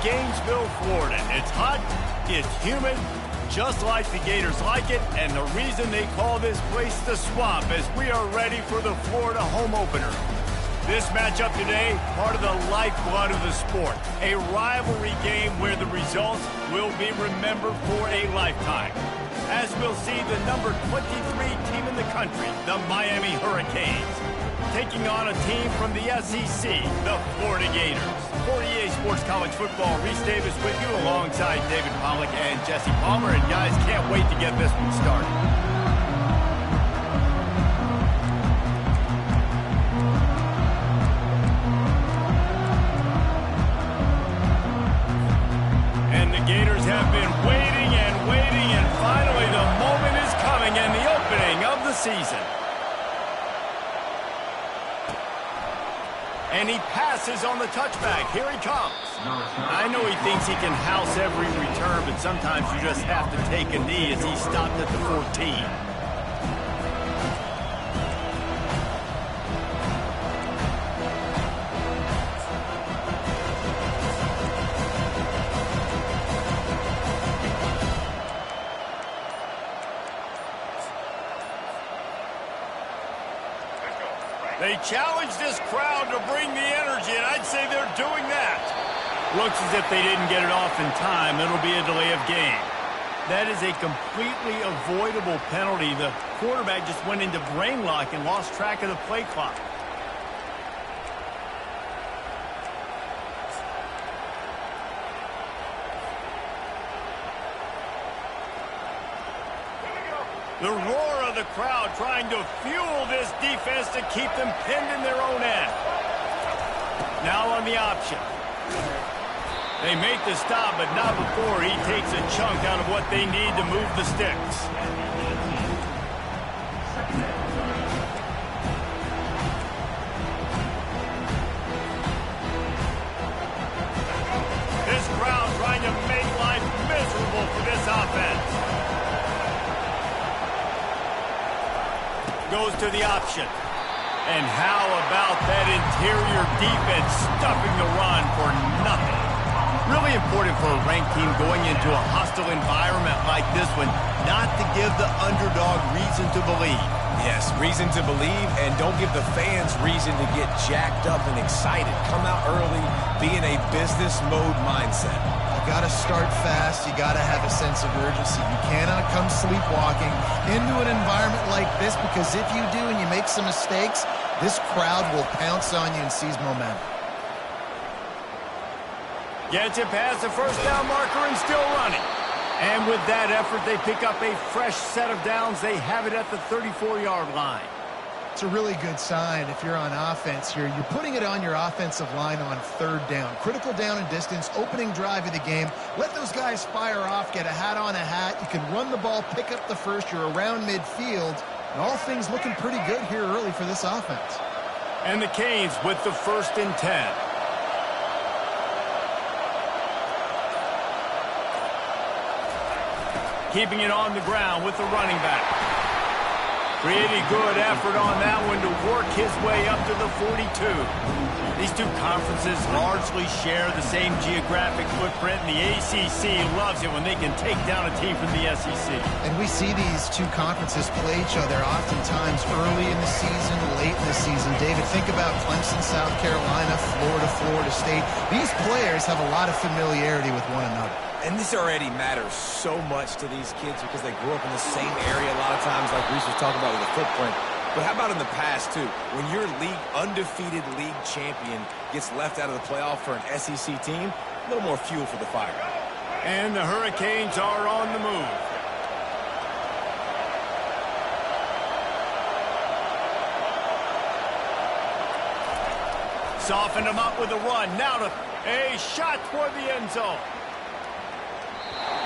Gainesville, Florida. It's hot, it's humid, just like the Gators like it, and the reason they call this place the Swamp is we are ready for the Florida home opener. This matchup today, part of the lifeblood of the sport. A rivalry game where the results will be remembered for a lifetime. As we'll see the number 23 team in the country, the Miami Hurricanes, taking on a team from the SEC, the Florida Gators. For EA Sports College Football, Reese Davis with you alongside David Pollack and Jesse Palmer. And guys, can't wait to get this one started. And the Gators have been waiting and waiting, and finally the moment is coming and the opening of the season. And he passes on the touchback. Here he comes. I know he thinks he can house every return, but sometimes you just have to take a knee as he stopped at the 14. They challenge this crowd to bring the energy, and I'd say they're doing that. Looks as if they didn't get it off in time. It'll be a delay of game. That is a completely avoidable penalty. The quarterback just went into brain lock and lost track of the play clock. The roar of the crowd trying to fuel this defense to keep them pinned in their own end. Now on the option. They make the stop, but not before he takes a chunk out of what they need to move the sticks. This crowd trying to make life miserable for this offense. Goes to the option. And how about that interior defense stuffing the run for nothing? Really important for a ranked team going into a hostile environment like this one, not to give the underdog reason to believe. Yes, reason to believe, and don't give the fans reason to get jacked up and excited. Come out early, be in a business mode mindset. You got to start fast. You got to have a sense of urgency. You cannot come sleepwalking into an environment like this, because if you do and you make some mistakes, this crowd will pounce on you and seize momentum. Gets it past the first down marker and still running. And with that effort, they pick up a fresh set of downs. They have it at the 34-yard line. It's a really good sign if you're on offense here. You're putting it on your offensive line on third down. Critical down and distance, opening drive of the game. Let those guys fire off, get a hat on a hat. You can run the ball, pick up the first. You're around midfield. And all things looking pretty good here early for this offense. And the Canes with the 1st and 10. Keeping it on the ground with the running back. Pretty good effort on that one to work his way up to the 42. These two conferences largely share the same geographic footprint, and the ACC loves it when they can take down a team from the SEC. And we see these two conferences play each other oftentimes early in the season, late in the season. David, think about Clemson, South Carolina, Florida, Florida State. These players have a lot of familiarity with one another. And this already matters so much to these kids because they grew up in the same area a lot of times, like Reese was talking about with the footprint. But how about in the past, too? When your undefeated league champion gets left out of the playoff for an SEC team, a little more fuel for the fire. And the Hurricanes are on the move. Softened them up with a run. Now to a shot toward the end zone.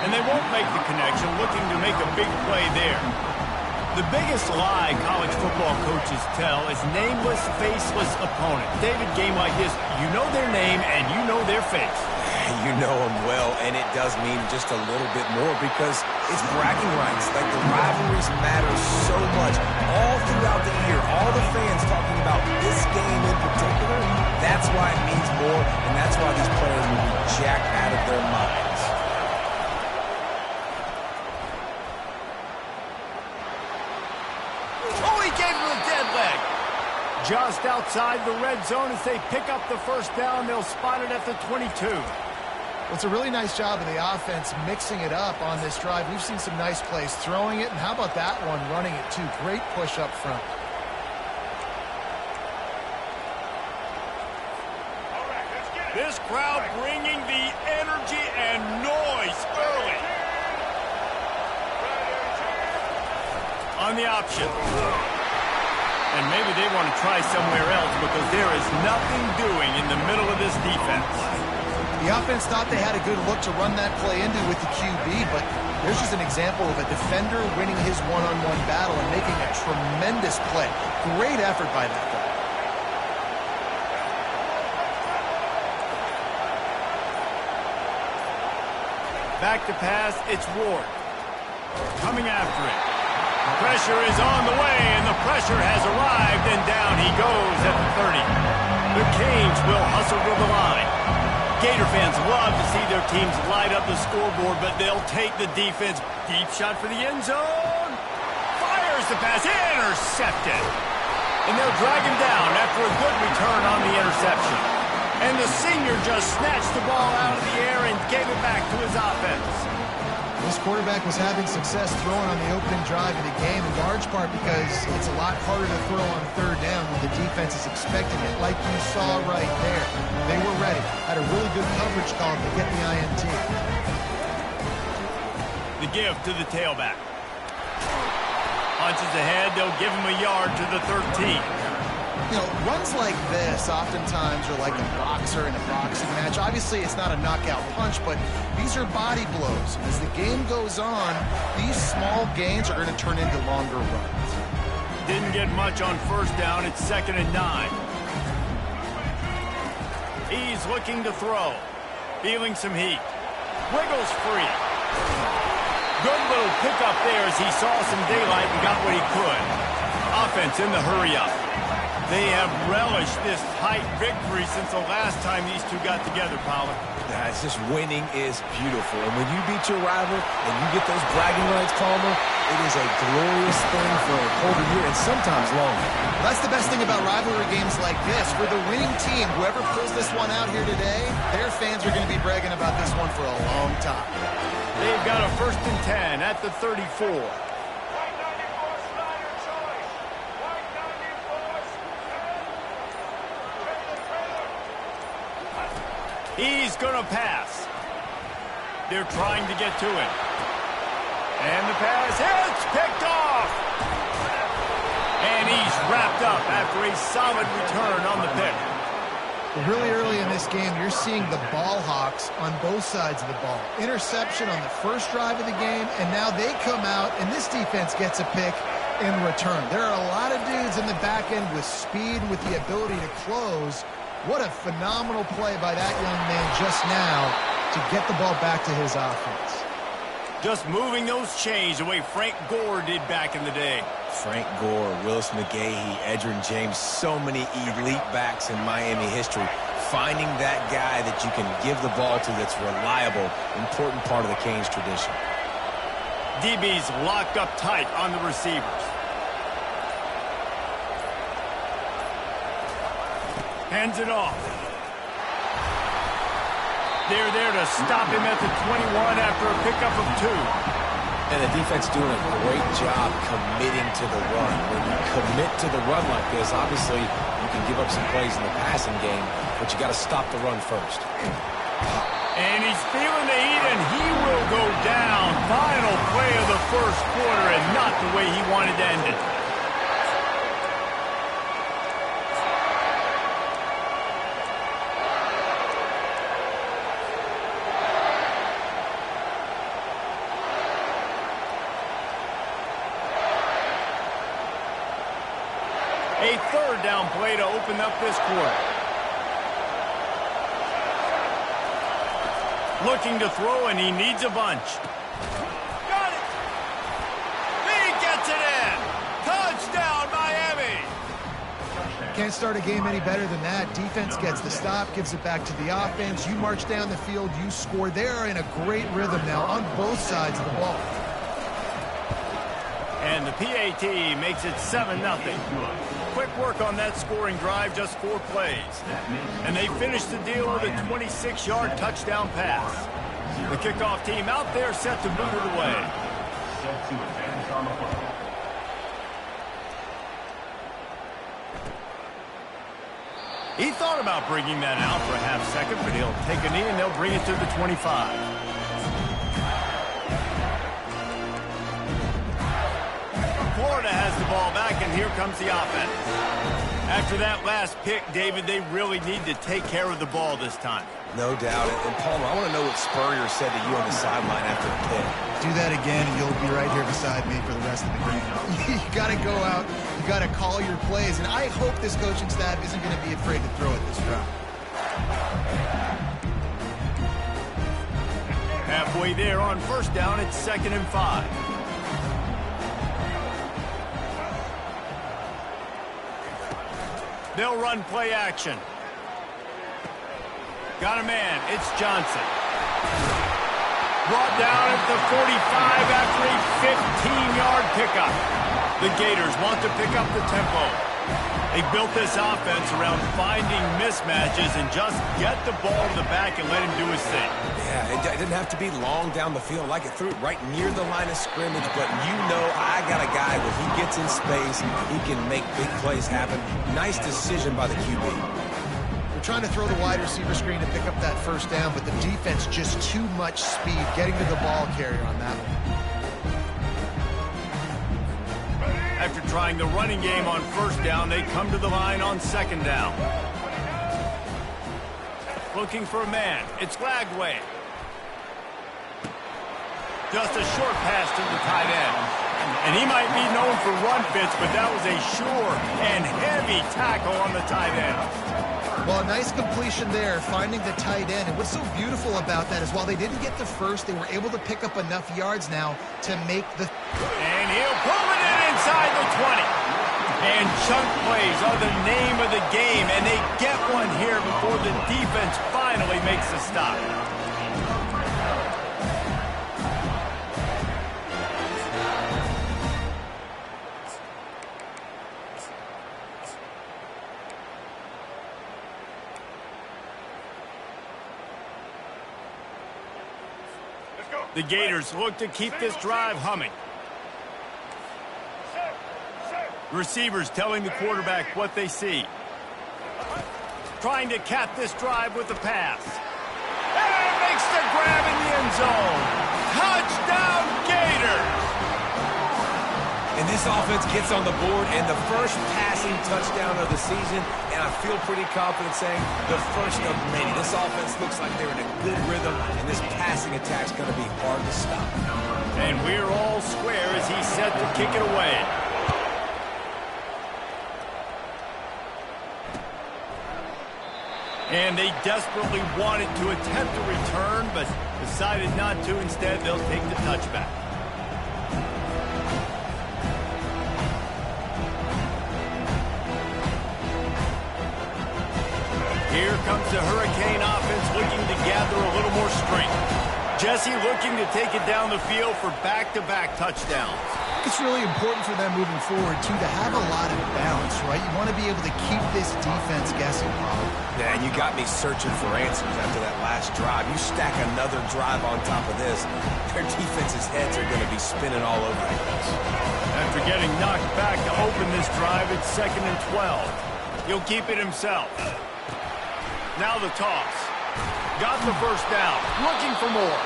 And they won't make the connection, looking to make a big play there. The biggest lie college football coaches tell is nameless, faceless opponent. David, game like this, you know their name and you know their face. You know him well, and it does mean just a little bit more because it's bragging rights. Like, the rivalries matter so much all throughout the year. All the fans talking about this game in particular, that's why it means more, and that's why these players will be jacked out of their minds. Oh, he gave him a dead leg. Just outside the red zone as they pick up the first down. They'll spot it at the 22. Well, it's a really nice job of the offense mixing it up on this drive. We've seen some nice plays throwing it, and how about that one running it too? Great push up front. This crowd bringing the energy and noise early. On the option. And maybe they want to try somewhere else because there is nothing doing in the middle of this defense. The offense thought they had a good look to run that play into with the QB, but there's just an example of a defender winning his one-on-one battle and making a tremendous play. Great effort by that guy. Back to pass, it's Ward. Coming after it. Pressure is on the way, and the pressure has arrived, and down he goes at the 30. The Canes will hustle to the line. Gator fans love to see their teams light up the scoreboard, but they'll take the defense. Deep shot for the end zone. Fires the pass. Intercepted. And they'll drag him down after a good return on the interception. And the senior just snatched the ball out of the air and gave it back to his offense. This quarterback was having success throwing on the opening drive of the game, in large part because it's a lot harder to throw on third down when the defense is expecting it, like you saw right there. They were ready. Had a really good coverage call to get the INT. The give to the tailback. Punches ahead. They'll give him a yard to the 13. You know, runs like this oftentimes are like a boxer in a boxing match. Obviously, it's not a knockout punch, but these are body blows. As the game goes on, these small gains are going to turn into longer runs. Didn't get much on first down. It's 2nd and 9. He's looking to throw. Feeling some heat. Wiggles free. Good little pickup there as he saw some daylight and got what he could. Offense in the hurry-up. They have relished this tight victory since the last time these two got together, Pollard. Yeah, it's just winning is beautiful. And when you beat your rival and you get those bragging rights, Palmer, it is a glorious thing for a whole year and sometimes longer. That's the best thing about rivalry games like this. For the winning team, whoever pulls this one out here today, their fans are going to be bragging about this one for a long time. They've got a 1st and 10 at the 34. He's going to pass. They're trying to get to him. And the pass hits, picked off. And he's wrapped up after a solid return on the pick. Really early in this game, you're seeing the ball hawks on both sides of the ball. Interception on the first drive of the game, and now they come out, and this defense gets a pick in return. There are a lot of dudes in the back end with speed, with the ability to close. What a phenomenal play by that young man just now to get the ball back to his offense. Just moving those chains the way Frank Gore did back in the day. Frank Gore, Willis McGahee, Edgerrin James, so many elite backs in Miami history. Finding that guy that you can give the ball to that's reliable, important part of the Canes tradition. DB's locked up tight on the receivers. Hands it off. They're there to stop him at the 21 after a pickup of 2. And the defense doing a great job committing to the run. When you commit to the run like this, obviously you can give up some plays in the passing game, but you got to stop the run first. And he's feeling the heat, and he will go down. Final play of the first quarter, and not the way he wanted to end it. A 3rd down play to open up this quarter. Looking to throw, and he needs a bunch. Got it! He gets it in! Touchdown, Miami! Can't start a game any better than that. Defense gets the stop, gives it back to the offense. You march down the field, you score. They're in a great rhythm now on both sides of the ball. And the PAT makes it 7-0. Quick work on that scoring drive, just 4 plays. And they finish the deal with a 26-yard touchdown pass. The kickoff team out there set to boot it away. He thought about bringing that out for a half second, but he'll take a knee and they'll bring it to the 25. Florida has the ball back, and here comes the offense. After that last pick, David, they really need to take care of the ball this time. No doubt. And Palmer, I want to know what Spurrier said to you on the sideline after the pick. Do that again, and you'll be right here beside me for the rest of the game. You got to go out. You got to call your plays, and I hope this coaching staff isn't going to be afraid to throw it this route. Halfway there on first down, it's 2nd and 5. They'll run play action. Got a man. It's Johnson. Brought down at the 45 after a 15-yard pickup. The Gators want to pick up the tempo. They built this offense around finding mismatches and just get the ball to the back and let him do his thing. Yeah, it didn't have to be long down the field. Like it threw it right near the line of scrimmage, but you know I got a guy when he gets in space, he can make big plays happen. Nice decision by the QB. We're trying to throw the wide receiver screen to pick up that first down, but the defense just too much speed getting to the ball carrier on that one. After trying the running game on first down, they come to the line on 2nd down. Looking for a man. It's Lagway. Just a short pass to the tight end. And he might be known for run fits, but that was a sure and heavy tackle on the tight end. Well, a nice completion there, finding the tight end. And what's so beautiful about that is while they didn't get the first, they were able to pick up enough yards now to make the... And he'll pull it in inside the 20. And chunk plays are the name of the game, and they get one here before the defense finally makes the stop. The Gators look to keep this drive humming. Receivers telling the quarterback what they see. Trying to cap this drive with a pass. And makes the grab in the end zone. Touchdown, Gators! And this offense gets on the board and the first passing touchdown of the season, and I feel pretty confident saying the first of many. This offense looks like they're in a good rhythm, and this passing attack's going to be hard to stop. And we're all square as he's set to kick it away. And they desperately wanted to attempt a return, but decided not to. Instead, they'll take the touchback. Here comes the Hurricane offense looking to gather a little more strength. Jesse looking to take it down the field for back-to-back touchdowns. It's really important for them moving forward, too, to have a lot of balance, right? You want to be able to keep this defense guessing. Yeah, and you got me searching for answers after that last drive. You stack another drive on top of this, their defense's heads are going to be spinning all over the place. After getting knocked back to open this drive, it's 2nd and 12. He'll keep it himself. Now the toss. Got the first down. Looking for more.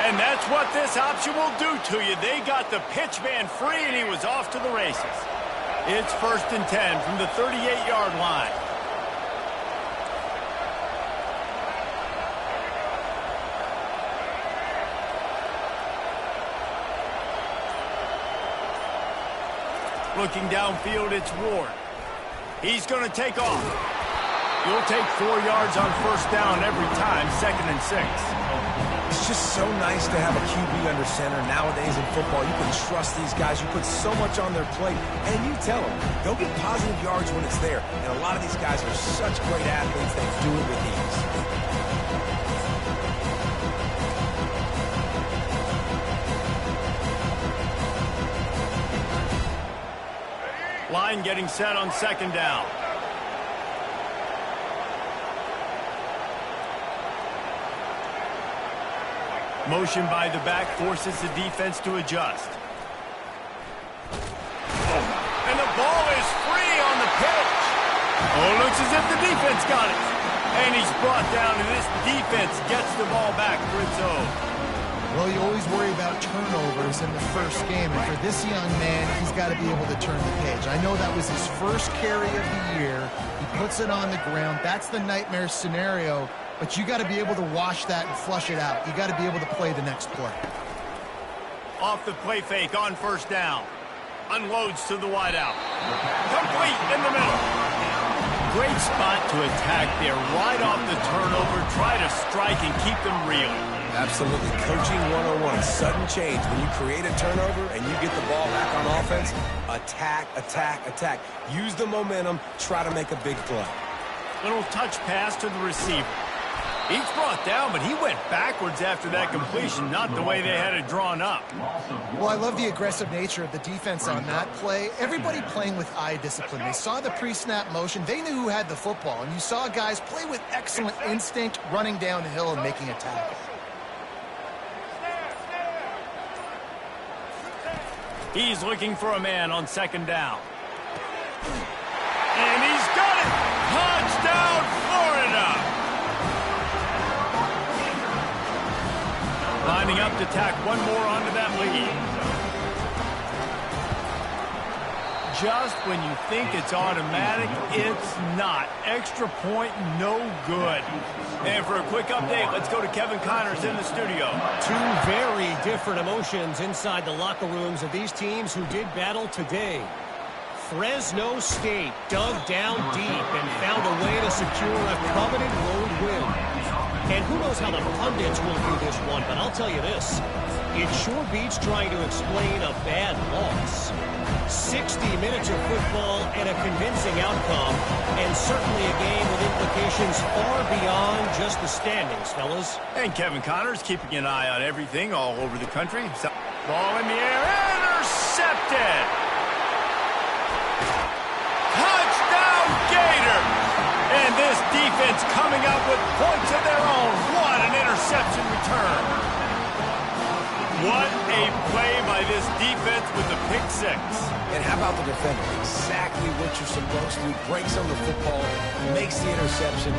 And that's what this option will do to you. They got the pitch man free, and he was off to the races. It's 1st and 10 from the 38-yard line. Looking downfield, it's Ward. He's going to take off. You'll take 4 yards on first down every time, 2nd and 6. It's just so nice to have a QB under center. Nowadays in football, you can trust these guys. You put so much on their plate, and you tell them they'll get positive yards when it's there. And a lot of these guys are such great athletes, they do it with ease. Line getting set on second down. Motion by the back forces the defense to adjust. And the ball is free on the pitch. Oh, looks as if the defense got it. And he's brought down, and this defense gets the ball back for its own. Well, you always worry about turnovers in the first game, and for this young man, he's got to be able to turn the page. I know that was his first carry of the year. He puts it on the ground. That's the nightmare scenario, but you got to be able to wash that and flush it out. You got to be able to play the next play. Off the play fake on first down. Unloads to the wideout. Complete in the middle. Great spot to attack there. Right off the turnover. Try to strike and keep them reeling. Absolutely. Coaching 101. Sudden change. When you create a turnover and you get the ball back on offense, attack, attack, attack. Use the momentum. Try to make a big play. Little touch pass to the receiver. He's brought down, but he went backwards after that completion, not the way they had it drawn up. Well, I love the aggressive nature of the defense on that play. Everybody playing with eye discipline. They saw the pre-snap motion. They knew who had the football, and you saw guys play with excellent instinct, running downhill and making a tackle. He's looking for a man on second down. And he's got it! Touchdown, Florida! Lining up to tack one more onto that lead. Just when you think it's automatic, it's not. Extra point, no good. And for a quick update, let's go to Kevin Connors in the studio. Two very different emotions inside the locker rooms of these teams who did battle today. Fresno State dug down deep and found a way to secure a coveted road win. And who knows how the pundits will view this one, but I'll tell you this. It sure beats trying to explain a bad loss. 60 minutes of football and a convincing outcome, and certainly a game with implications far beyond just the standings, fellas. And Kevin Connors keeping an eye on everything all over the country. Ball in the air, intercepted! Touchdown, Gator! And this defense coming up with points of their own. What an interception return. What a play by this defense with the pick six. And how about the defender? Exactly what you're supposed to do. Breaks on the football, makes the interception.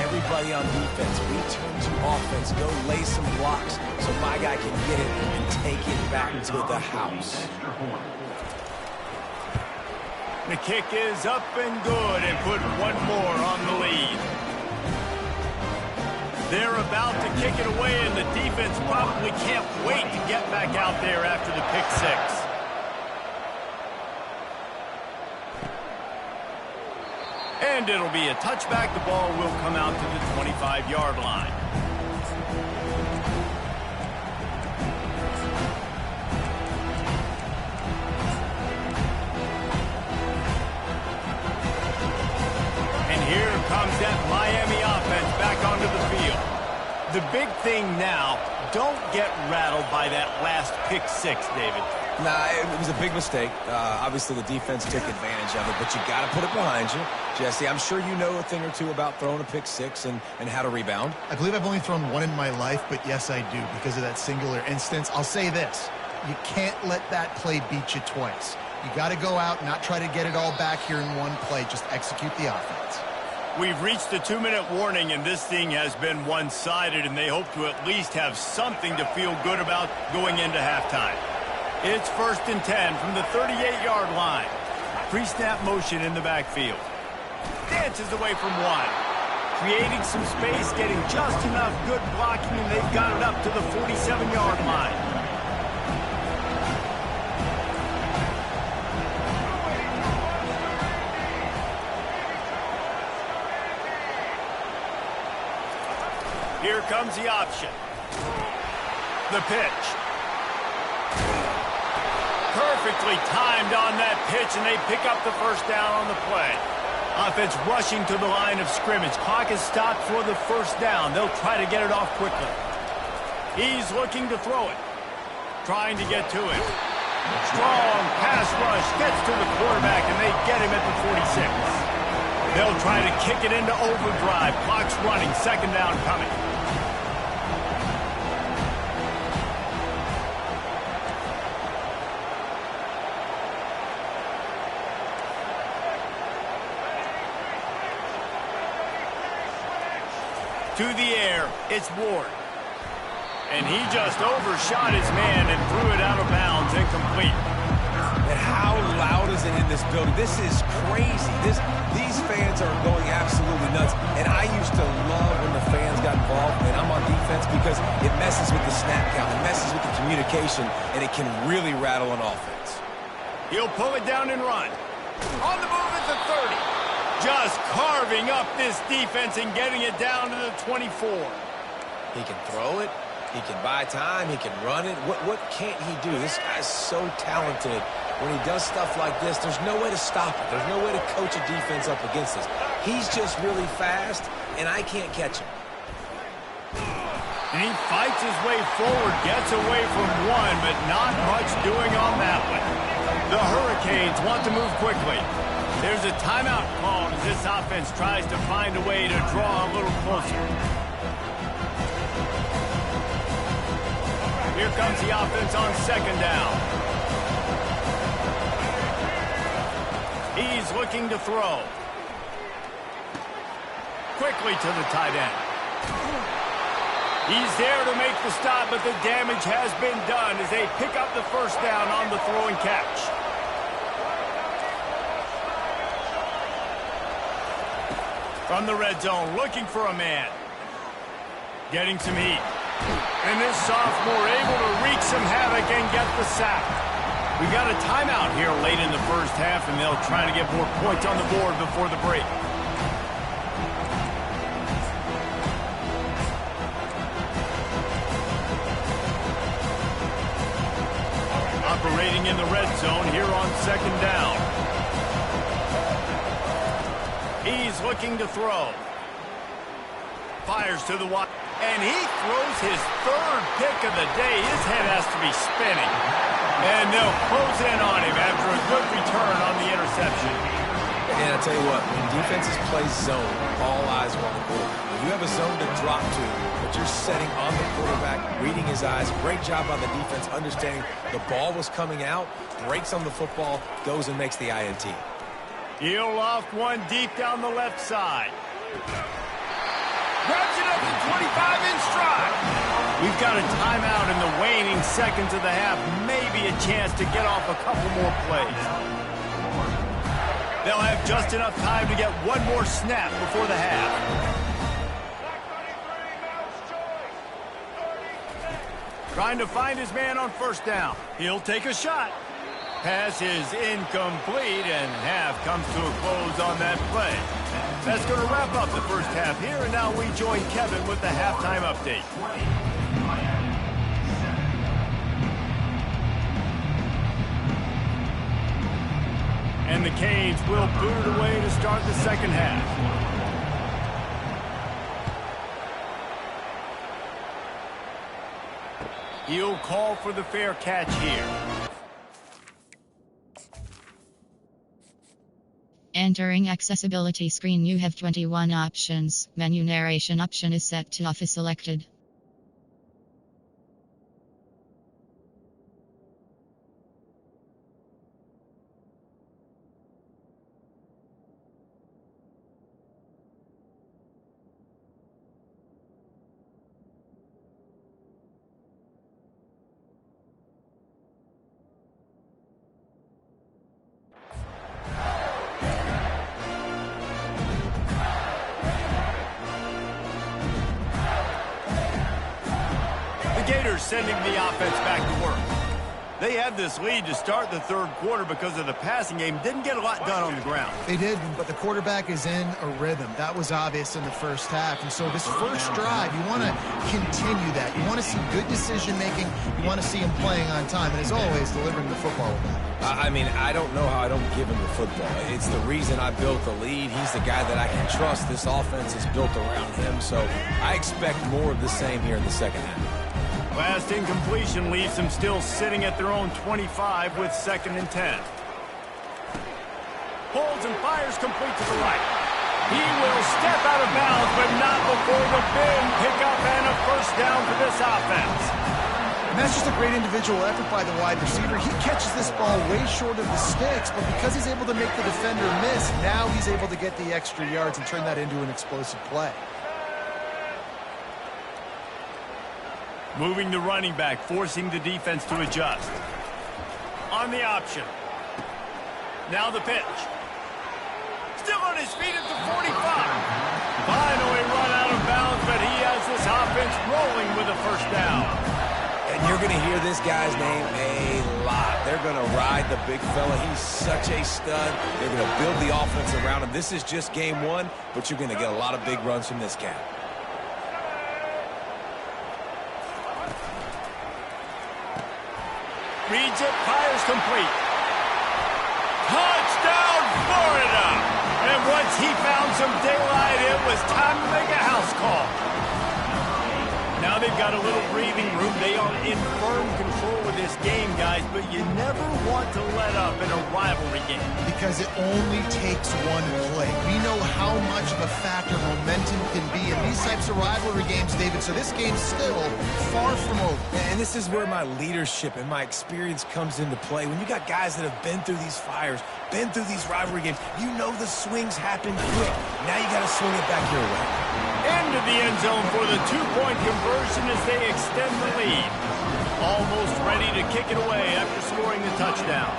Everybody on defense, return to offense. Go lay some blocks so my guy can get it and take it back to the house. The kick is up and good and put one more on the lead. They're about to kick it away, and the defense probably can't wait to get back out there after the pick six. And it'll be a touchback. The ball will come out to the 25-yard line. Here comes that Miami offense back onto the field. The big thing now, don't get rattled by that last pick six, David. Nah, it was a big mistake. Obviously, the defense took advantage of it, but you got to put it behind you. Jesse, I'm sure you know a thing or two about throwing a pick six and how to rebound. I believe I've only thrown one in my life, but yes, I do, because of that singular instance. I'll say this. You can't let that play beat you twice. You got to go out and not try to get it all back here in one play. Just execute the offense. We've reached the 2-minute warning, and this thing has been one-sided, and they hope to at least have something to feel good about going into halftime. It's 1st and 10 from the 38-yard line. Pre-snap motion in the backfield. Dances away from one. Creating some space, getting just enough good blocking, and they've got it up to the 47-yard line. Here comes the option. The pitch. Perfectly timed on that pitch, and they pick up the first down on the play. Offense rushing to the line of scrimmage. Clock is stopped for the first down. They'll try to get it off quickly. He's looking to throw it. Trying to get to him. Strong pass rush. Gets to the quarterback, and they get him at the 46. They'll try to kick it into overdrive. Clock's running. Second down coming. To the air, it's Ward. And he just overshot his man and threw it out of bounds, incomplete. And how loud is it in this building? This is crazy. These fans are going absolutely nuts. And I used to love when the fans got involved, and I'm on defense, because it messes with the snap count, it messes with the communication, and it can really rattle an offense. He'll pull it down and run. On the move at the 30. Just carving up this defense and getting it down to the 24. He can throw it. He can buy time. He can run it. What can't he do? This guy's so talented. When he does stuff like this, there's no way to stop it. There's no way to coach a defense up against this. He's just really fast, and I can't catch him. And he fights his way forward, gets away from one, but not much doing on that one. The Hurricanes want to move quickly. There's a timeout called as this offense tries to find a way to draw a little closer. Here comes the offense on second down. He's looking to throw. Quickly to the tight end. He's there to make the stop, but the damage has been done as they pick up the first down on the throw and catch. From the red zone, looking for a man. Getting some heat. And this sophomore able to wreak some havoc and get the sack. We've got a timeout here late in the first half, and they'll try to get more points on the board before the break. Operating in the red zone here on second down. He's looking to throw. Fires to the wide. And he throws his third pick of the day. His head has to be spinning. And they'll close in on him after a good return on the interception. And I'll tell you what, when defenses play zone, all eyes are on the quarterback. When you have a zone to drop to, but you're setting on the quarterback, reading his eyes, great job on the defense, understanding the ball was coming out, breaks on the football, goes and makes the INT. He'll loft one deep down the left side. Grabs it up to 25 in stride. We've got a timeout in the waning seconds of the half. Maybe a chance to get off a couple more plays. They'll have just enough time to get one more snap before the half. Trying to find his man on first down. He'll take a shot. Pass is incomplete, and half comes to a close on that play. That's going to wrap up the first half here, and now we join Kevin with the halftime update. And the Canes will boot it away to start the second half. He'll call for the fair catch here. Entering accessibility screen, you have 21 options. Menu narration option is set to off is selected. Sending the offense back to work. They had this lead to start the third quarter because of the passing game. Didn't get a lot done on the ground. They did, but the quarterback is in a rhythm. That was obvious in the first half. And so this first drive, you want to continue that. You want to see good decision-making. You want to see him playing on time. And as always, delivering the football with that. I mean, I don't know how I don't give him the football. It's the reason I built the lead. He's the guy that I can trust. This offense is built around him. So I expect more of the same here in the second half. Last incompletion leaves them still sitting at their own 25 with 2nd and 10. Holds and fires complete to the right. He will step out of bounds, but not before the big pickup and a first down for this offense. And that's just a great individual effort by the wide receiver. He catches this ball way short of the sticks, but because he's able to make the defender miss, now he's able to get the extra yards and turn that into an explosive play. Moving the running back, forcing the defense to adjust. On the option. Now the pitch. Still on his feet at the 45. Finally run out of bounds, but he has this offense rolling with a first down. And you're going to hear this guy's name a lot. They're going to ride the big fella. He's such a stud. They're going to build the offense around him. This is just game one, but you're going to get a lot of big runs from this cat. Reads it, fires complete. Touchdown, Florida! And once he found some daylight, it was time to make a house call. Now they've got a little breathing room. They are in firm control of this game, guys, but you never want to let up in a rivalry game. Because it only takes one play. We know how much of a factor momentum can be in these types of rivalry games, David, so this game's still far from over. And this is where my leadership and my experience comes into play. When you got guys that have been through these fires, been through these rivalry games, you know the swings happen quick. Now you got to swing it back your way. Into the end zone for the two-point conversion as they extend the lead. Almost ready to kick it away after scoring the touchdown.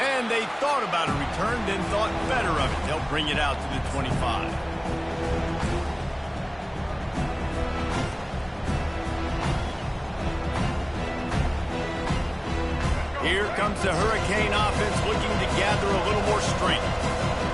And they thought about a return, then thought better of it. They'll bring it out to the 25. Here comes the Hurricane offense looking to gather a little more strength.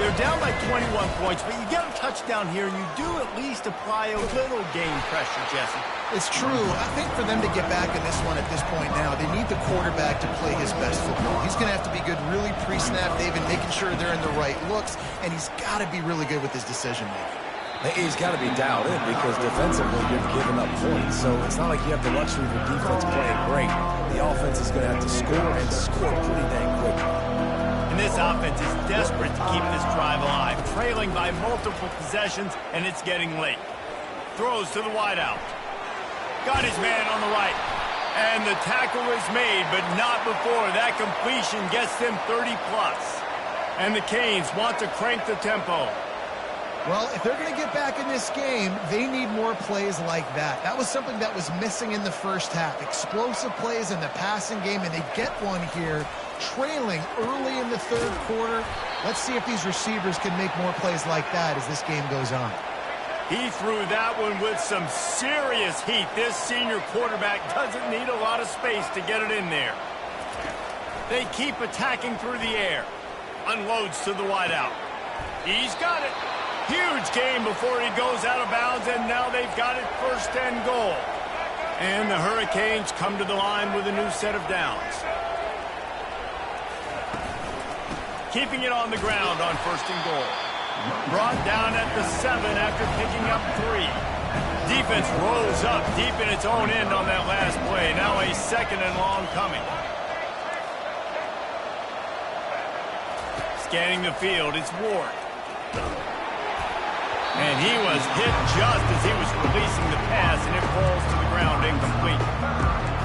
They're down by 21 points, but you get a touchdown here, and you do at least apply a little game pressure, Jesse. It's true. I think for them to get back in this one at this point now, they need the quarterback to play his best football. He's going to have to be good really pre-snap, David, making sure they're in the right looks, and he's got to be really good with his decision-making. He's got to be dialed in because defensively you've given up points. So it's not like you have the luxury of the defense playing great. The offense is going to have to score and score pretty dang quick. And this offense is desperate to keep this drive alive, trailing by multiple possessions, and it's getting late. Throws to the wideout. Got his man on the right. And the tackle is made, but not before that completion gets them 30+. And the Canes want to crank the tempo. Well, if they're going to get back in this game, they need more plays like that. That was something that was missing in the first half. Explosive plays in the passing game, and they get one here, trailing early in the third quarter. Let's see if these receivers can make more plays like that as this game goes on. He threw that one with some serious heat. This senior quarterback doesn't need a lot of space to get it in there. They keep attacking through the air. Unloads to the wideout. He's got it. Huge game before he goes out of bounds, and now they've got it 1st and goal. And the Hurricanes come to the line with a new set of downs. Keeping it on the ground on 1st and goal. Brought down at the 7 after picking up 3. Defense rolls up deep in its own end on that last play. Now a 2nd and long coming. Scanning the field, it's Ward. And he was hit just as he was releasing the pass, and it falls to the ground incomplete.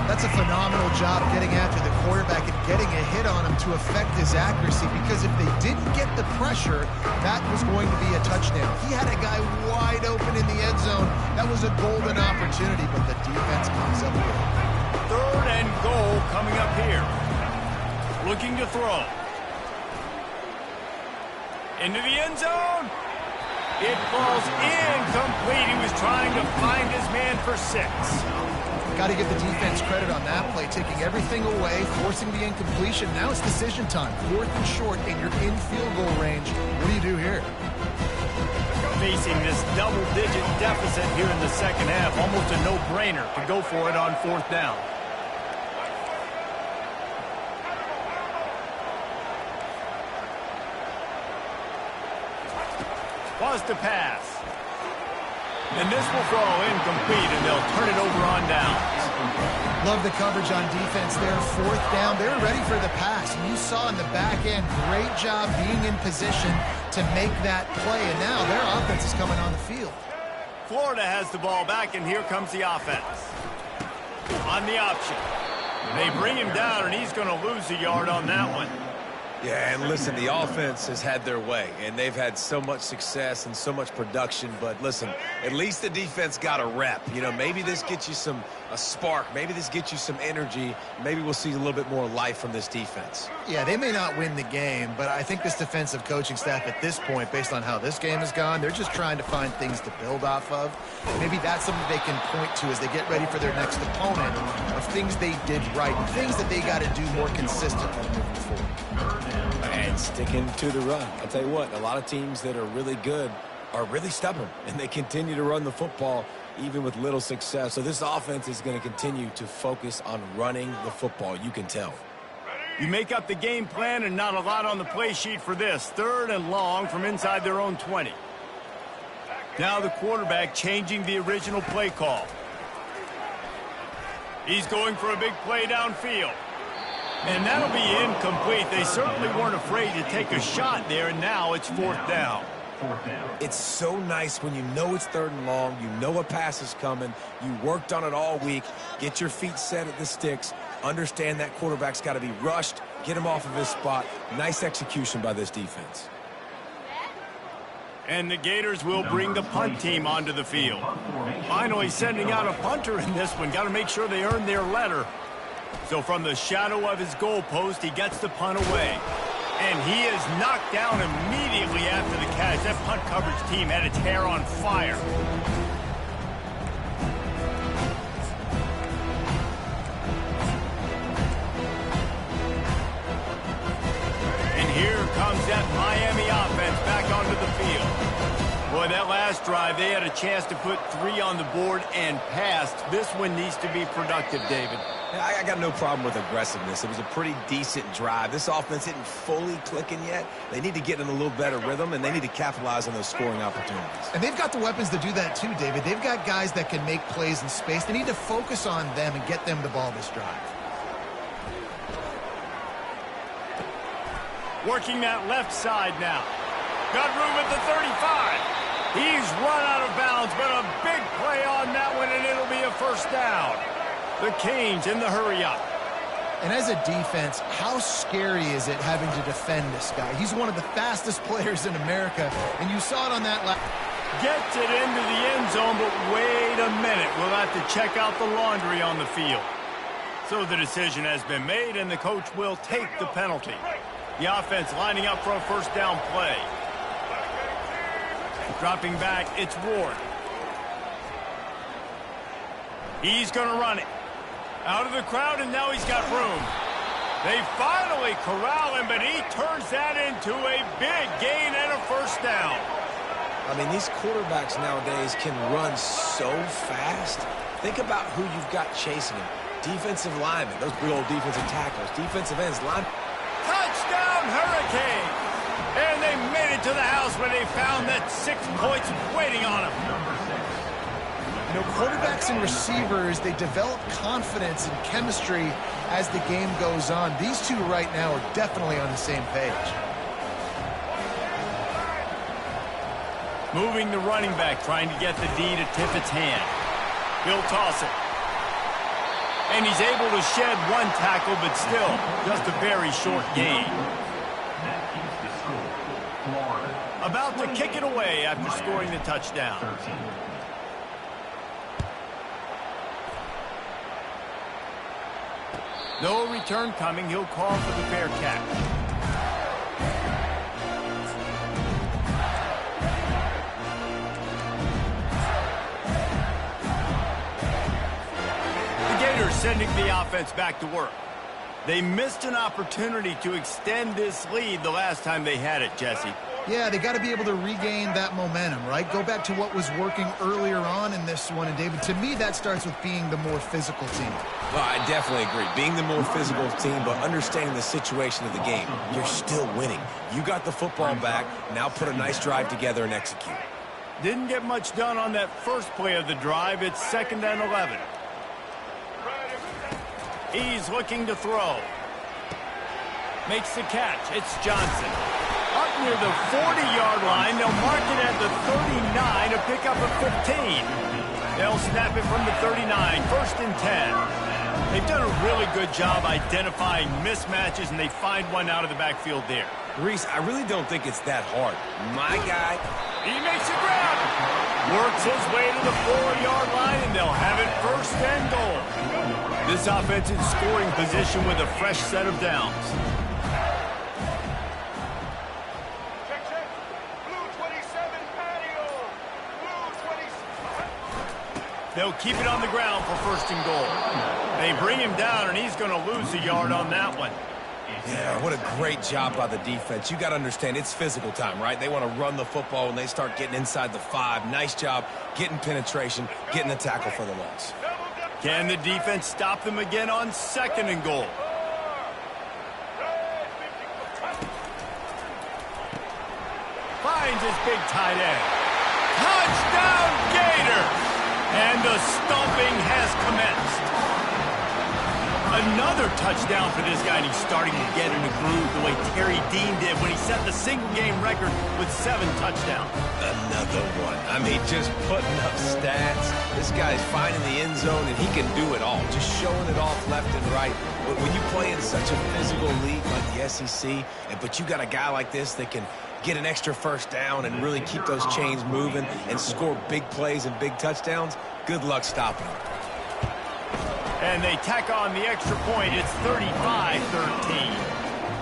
That's a phenomenal job getting after the quarterback and getting a hit on him to affect his accuracy, because if they didn't get the pressure, that was going to be a touchdown. He had a guy wide open in the end zone. That was a golden opportunity, but the defense comes up with it. 3rd and goal coming up here. Looking to throw. Into the end zone. It falls incomplete. He was trying to find his man for 6. Got to give the defense credit on that play, taking everything away, forcing the incompletion. Now it's decision time. 4th and short, and you're in field goal range. What do you do here? Facing this double-digit deficit here in the second half, almost a no-brainer to go for it on 4th down. Was to pass. And this will fall incomplete, and they'll turn it over on downs. Love the coverage on defense there. 4th down. They're ready for the pass. And you saw in the back end, great job being in position to make that play. And now their offense is coming on the field. Florida has the ball back, and here comes the offense. On the option. They bring him down, and he's going to lose a yard on that one. Yeah, and listen, the offense has had their way, and they've had so much success and so much production. But listen, at least the defense got a rep. You know, maybe this gets you a spark. Maybe this gets you some energy. Maybe we'll see a little bit more life from this defense. Yeah, they may not win the game, but I think this defensive coaching staff at this point, based on how this game has gone, they're just trying to find things to build off of. Maybe that's something they can point to as they get ready for their next opponent, of things they did right, and things that they got to do more consistently moving forward. And sticking to the run. I'll tell you what, a lot of teams that are really good are really stubborn, and they continue to run the football even with little success. So this offense is going to continue to focus on running the football. You can tell. You make up the game plan, and not a lot on the play sheet for this. 3rd and long from inside their own 20. Now the quarterback changing the original play call. He's going for a big play downfield. And that'll be incomplete. They certainly weren't afraid to take a shot there, and now it's 4th down. It's so nice when you know it's 3rd and long, you know a pass is coming, you worked on it all week, get your feet set at the sticks, understand that quarterback's got to be rushed, get him off of his spot. Nice execution by this defense. And the Gators will bring the punt team onto the field. Finally sending out a punter in this one. Got to make sure they earn their letter. So from the shadow of his goalpost, he gets the punt away. And he is knocked down immediately after the catch. That punt coverage team had its hair on fire. And here comes that Miami offense back onto the field. Boy, that last drive, they had a chance to put 3 on the board and passed. This one needs to be productive, David. I got no problem with aggressiveness. It was a pretty decent drive. This offense isn't fully clicking yet. They need to get in a little better rhythm, and they need to capitalize on those scoring opportunities. And they've got the weapons to do that too, David. They've got guys that can make plays in space. They need to focus on them and get them the ball this drive. Working that left side now. Got room at the 35. He's run out of bounds, but a big play on that one, and it'll be a 1st down. The Canes in the hurry-up. And as a defense, how scary is it having to defend this guy? He's one of the fastest players in America, and you saw it on that last. Gets it into the end zone, but wait a minute. We'll have to check out the laundry on the field. So the decision has been made, and the coach will take the penalty. The offense lining up for a 1st down play. Dropping back, it's Ward. He's going to run it. Out of the crowd, and now he's got room. They finally corral him, but he turns that into a big gain and a 1st down. I mean, these quarterbacks nowadays can run so fast. Think about who you've got chasing him. Defensive linemen, those big old defensive tackles, defensive ends, line. Touchdown, Hurricane! And they made it to the house when they found that 6 points waiting on them. You know, quarterbacks and receivers, they develop confidence and chemistry as the game goes on. These two right now are definitely on the same page. Moving the running back, trying to get the D to tip its hand. He'll toss it. And he's able to shed 1 tackle, but still, just a very short gain. About to kick it away after scoring the touchdown. No return coming. He'll call for the fair catch. sending the offense back to work. They missed an opportunity to extend this lead the last time they had it, Jesse. Yeah, they got to be able to regain that momentum, right? Go back to what was working earlier on in this one. And, David, to me, that starts with being the more physical team. Well, I definitely agree. Being the more physical team, but understanding the situation of the game. You're still winning. You got the football back. Now put a nice drive together and execute. Didn't get much done on that first play of the drive. It's 2nd and 11. He's looking to throw. Makes the catch. It's Johnson. Up near the 40-yard line. They'll mark it at the 39, a pickup of 15. They'll snap it from the 39, 1st and 10. They've done a really good job identifying mismatches, and they find one out of the backfield there. Reese, I really don't think it's that hard. My guy, he makes a grab. Works his way to the 4-yard line, and they'll have it 1st and goal. This offense in scoring position with a fresh set of downs. They'll keep it on the ground for 1st and goal. They bring him down, and he's going to lose a yard on that one. Yeah, what a great job by the defense. You got to understand, it's physical time, right? They want to run the football when they start getting inside the 5. Nice job getting penetration, getting the tackle for the loss. Can the defense stop them again on 2nd and goal? Finds his big tight end. Touchdown, Gator! And the stomping has commenced. Another touchdown for this guy, and he's starting to get in a groove the way Terry Dean did when he set the single-game record with 7 touchdowns. Another one. I mean, just putting up stats. This guy's finding the end zone, and he can do it all, just showing it off left and right. But when you play in such a physical league like the SEC, but you got a guy like this that can get an extra 1st down and really keep those chains moving and score big plays and big touchdowns, good luck stopping him. And they tack on the extra point. It's 35-13.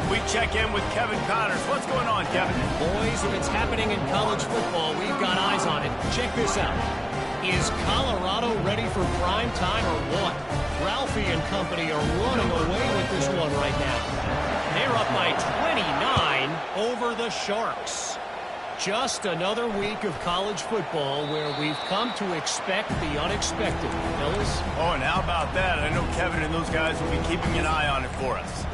We check in with Kevin Connors. What's going on, Kevin? Boys, if it's happening in college football, we've got eyes on it. Check this out. Is Colorado ready for prime time or what? Ralphie and company are running away with this one right now. They're up by 29 over the Sharks. Just another week of college football where we've come to expect the unexpected. Fellas? Oh, and how about that? I know Kevin and those guys will be keeping an eye on it for us.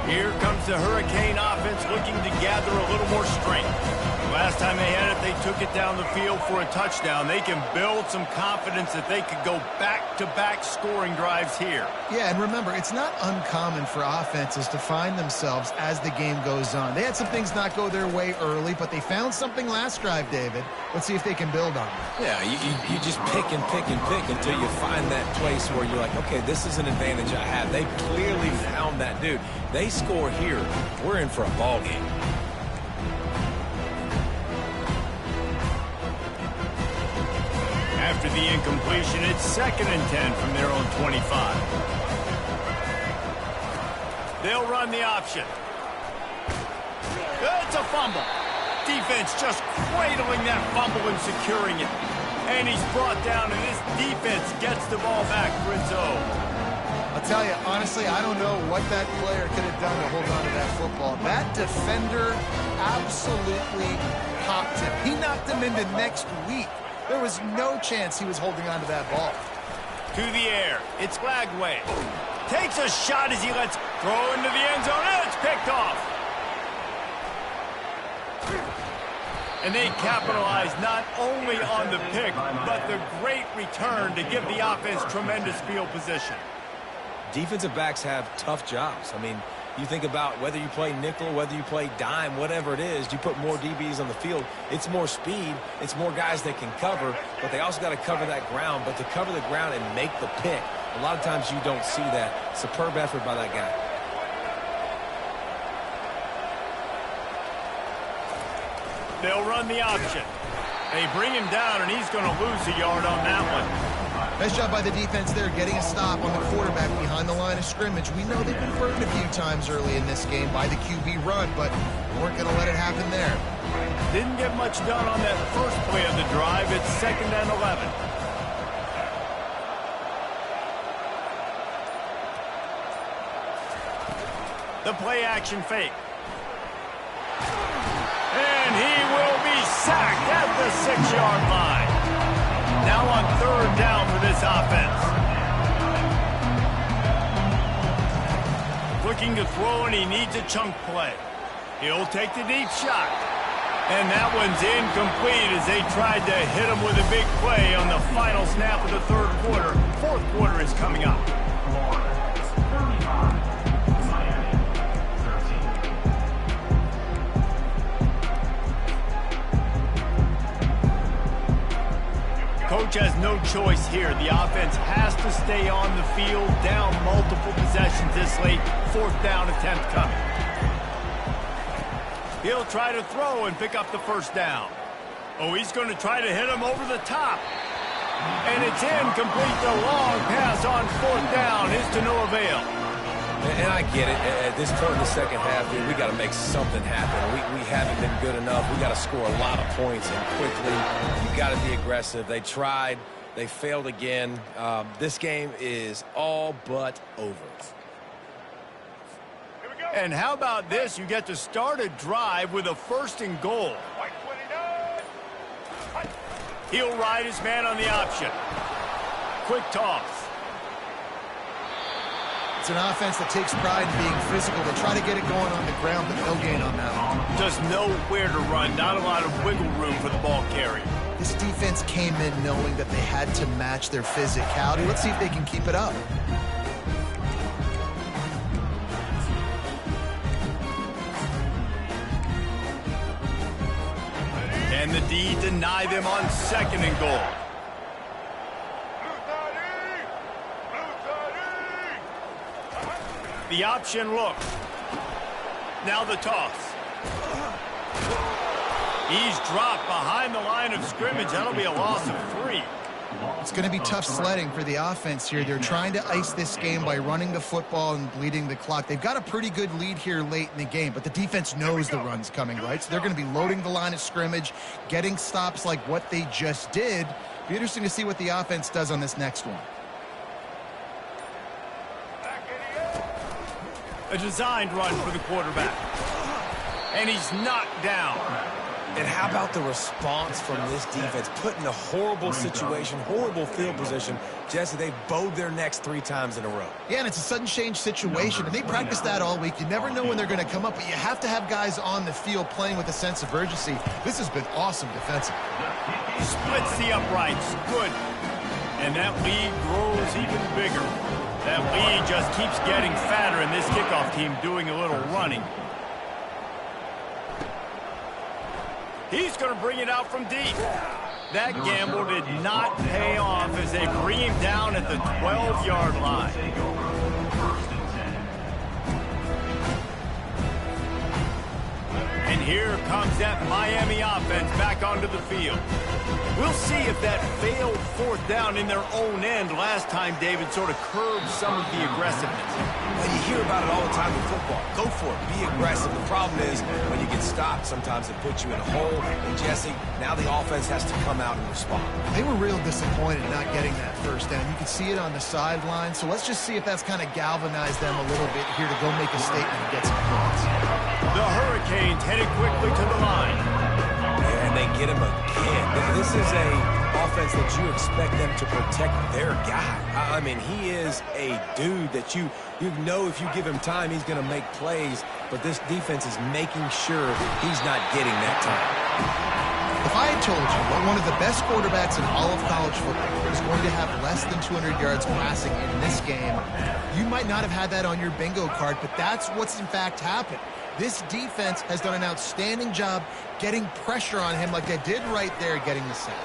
Here comes the Hurricane offense looking to gather a little more strength. Last time they had it, they took it down the field for a touchdown. They can build some confidence that they could go back-to-back scoring drives here. Yeah, and remember, it's not uncommon for offenses to find themselves as the game goes on. They had some things not go their way early, but they found something last drive, David. Let's see if they can build on it. Yeah, you just pick and pick and pick until you find that place where you're like, okay, this is an advantage I have. They clearly found that dude. They score here, we're in for a ball game. After the incompletion, it's 2nd and 10 from their own 25. They'll run the option. It's a fumble. Defense just cradling that fumble and securing it. And he's brought down, and this defense gets the ball back for its own. I'll tell you, honestly, I don't know what that player could have done to hold on to that football. That defender absolutely popped him. He knocked him into next week. There was no chance he was holding on to that ball. To the air. It's Lagway. Takes a shot as he lets throw into the end zone, and it's picked off. And they capitalize not only on the pick, but the great return to give the offense tremendous field position. Defensive backs have tough jobs. I mean, you think about whether you play nickel, whether you play dime, whatever it is, you put more DBs on the field. It's more speed. It's more guys that can cover, but they also got to cover that ground. But to cover the ground and make the pick, a lot of times you don't see that. Superb effort by that guy. They'll run the option. They bring him down, and he's going to lose a yard on that one. Nice job by the defense there, getting a stop on the quarterback behind the line of scrimmage. We know they've been burned a few times early in this game by the QB run, but we weren't going to let it happen there. Didn't get much done on that first play of the drive. It's 2nd and 11. The play action fake. And he will be sacked at the 6-yard line. Now on 3rd down for this offense. Looking to throw, and he needs a chunk play. He'll take the deep shot. And that one's incomplete as they tried to hit him with a big play on the final snap of the 3rd quarter. 4th quarter is coming up. Coach has no choice here. The offense has to stay on the field, down multiple possessions this late. 4th down attempt coming. He'll try to throw and pick up the 1st down. Oh, he's going to try to hit him over the top. And it's incomplete. The long pass on 4th down is to no avail. And I get it. At this point in the second half, dude, we got to make something happen. We haven't been good enough. We got to score a lot of points and quickly. You got to be aggressive. They tried. They failed again. This game is all but over. And how about this? You get to start a drive with a 1st and goal. He'll ride his man on the option. Quick toss. It's an offense that takes pride in being physical. They try to get it going on the ground, but no gain on that one. Just know where to run. Not a lot of wiggle room for the ball carrier. This defense came in knowing that they had to match their physicality. Let's see if they can keep it up. And the D deny them on 2nd and goal. The option look. Now the toss. He's dropped behind the line of scrimmage. That'll be a loss of 3. It's going to be tough sledding for the offense here. They're trying to ice this game by running the football and bleeding the clock. They've got a pretty good lead here late in the game, but the defense knows the run's coming, right? So they're going to be loading the line of scrimmage, getting stops like what they just did. Be interesting to see what the offense does on this next one. A designed run for the quarterback. And he's knocked down. And how about the response from this defense? Put in a horrible situation, horrible field position. Jesse, they bowed their necks 3 times in a row. Yeah, and it's a sudden change situation, and they practice that all week. You never know when they're going to come up, but you have to have guys on the field playing with a sense of urgency. This has been awesome defensively. Splits the uprights. Good. And that lead grows even bigger. That lead just keeps getting fatter, and this kickoff team doing a little running. He's going to bring it out from deep. That gamble did not pay off as they bring him down at the 12-yard line. And here comes that Miami offense back onto the field. We'll see if that failed 4th down in their own end last time, David, sort of curbed some of the aggressiveness. Well, you hear about it all the time in football. Go for it. Be aggressive. The problem is when you get stopped, sometimes it puts you in a hole. And, Jesse, now the offense has to come out and respond. They were real disappointed not getting that 1st down. You can see it on the sideline. So let's just see if that's kind of galvanized them a little bit here to go make a statement and get some points. The Hurricanes headed quickly to the line. And they get him again. This is a offense that you expect them to protect their guy. I mean, he is a dude that you know if you give him time, he's going to make plays. But this defense is making sure he's not getting that time. If I had told you that one of the best quarterbacks in all of college football is going to have less than 200 yards passing in this game, you might not have had that on your bingo card, but that's what's in fact happened. This defense has done an outstanding job getting pressure on him like they did right there getting the sack.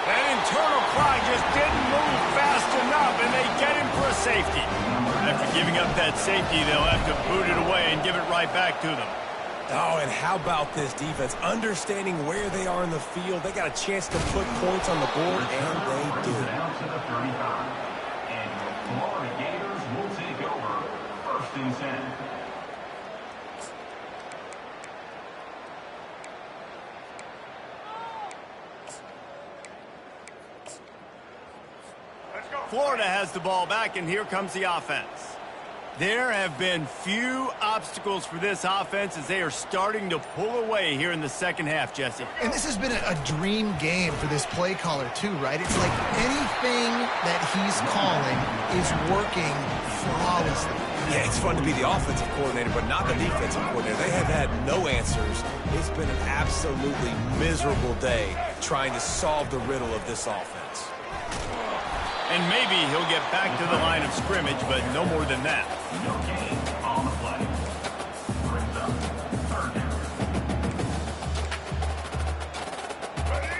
That internal clock just didn't move fast enough, and they get him for a safety. After giving up that safety, they'll have to boot it away and give it right back to them. Oh, and how about this defense? Understanding where they are in the field. They got a chance to put points on the board, and they do. Down to the 35. And the Florida Gators will take over 1st and 10. Florida has the ball back, and here comes the offense. There have been few obstacles for this offense as they are starting to pull away here in the second half, Jesse. And this has been a dream game for this play caller, too, right? It's like anything that he's calling is working flawlessly. Yeah, it's fun to be the offensive coordinator, but not the defensive coordinator. They have had no answers. It's been an absolutely miserable day trying to solve the riddle of this offense. And maybe he'll get back to the line of scrimmage, but no more than that. No gain on the play. Brings up third down.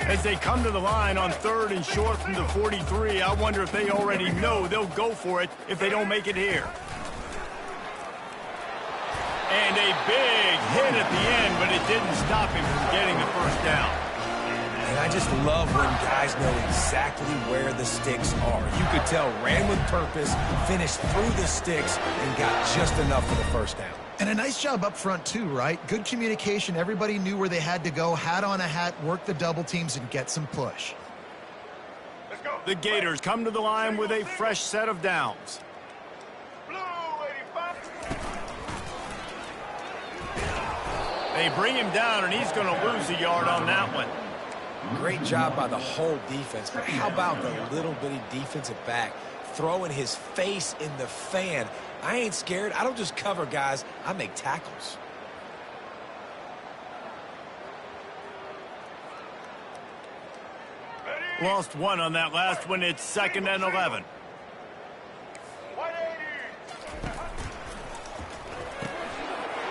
As they come to the line on 3rd and short from the 43, I wonder if they already know they'll go for it if they don't make it here. And a big hit at the end, but it didn't stop him from getting the first down. And I just love when guys know exactly where the sticks are. You could tell ran with purpose, finished through the sticks, and got just enough for the first down. And a nice job up front, too, right? Good communication. Everybody knew where they had to go, hat on a hat, work the double teams, and get some push. Let's go. The Gators come to the line with a fresh set of downs. Blue 85. They bring him down, and he's going to lose a yard on that one. Great job by the whole defense, but how about the little bitty defensive back throwing his face in the fan? I ain't scared. I don't just cover guys. I make tackles. Lost one on that last one. It's 2nd and 11. 180.